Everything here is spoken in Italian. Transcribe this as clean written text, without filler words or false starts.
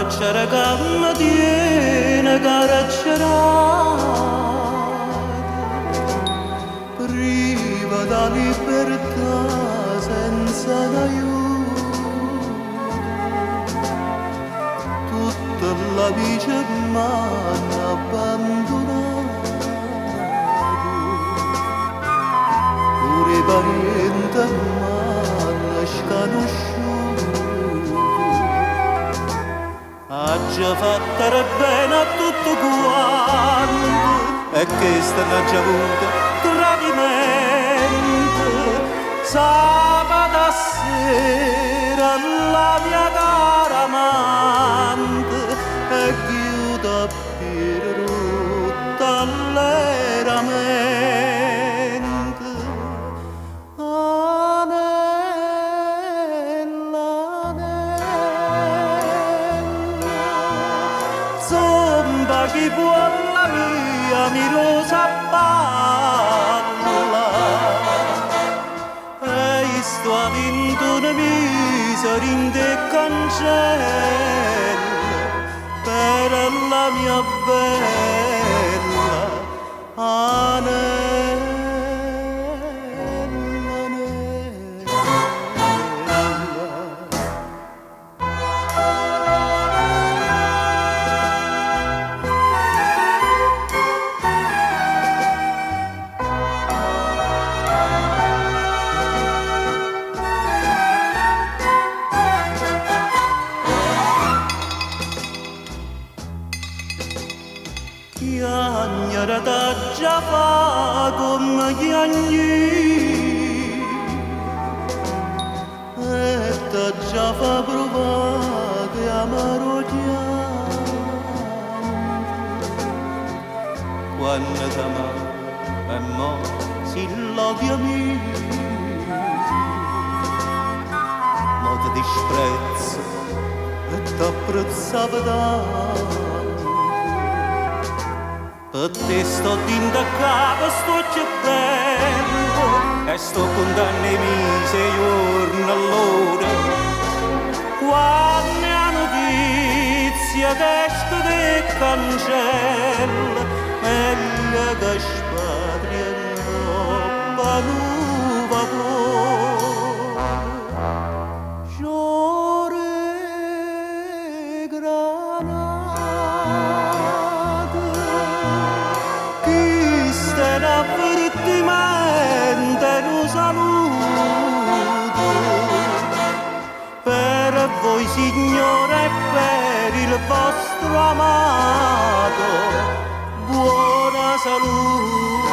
c'era calma tiene carcerata, priva da libertà senza d'aiuto, tutta la vita m'hanno abbandonato, pure i parenti m'hanno sconosciuto, ha già fatto bene a tutto quanto, e che sta già avuto tradimento. Sabato sera la mia cara amante e chiudo a piede rotta allegramente. Anella, anella, zomba chi può la mia mirosa balla, sto avendo una miseria e cancella per la mia bella Anella, Anella. Chiagnara da già fa come gli agni e da già fa provare amaro pianto quando t'amavo e mo si lo chiami mo ti disprezzo e t'apprezzavo tanto. Per te sto dinda capo, sto cervello e sto contando i mesi giorno all'ora. Quando la notizia che esco del cancello meglio che spatria roba nuova Giore granate avvertimento lo saluto per voi signore e per il vostro amato buona salute.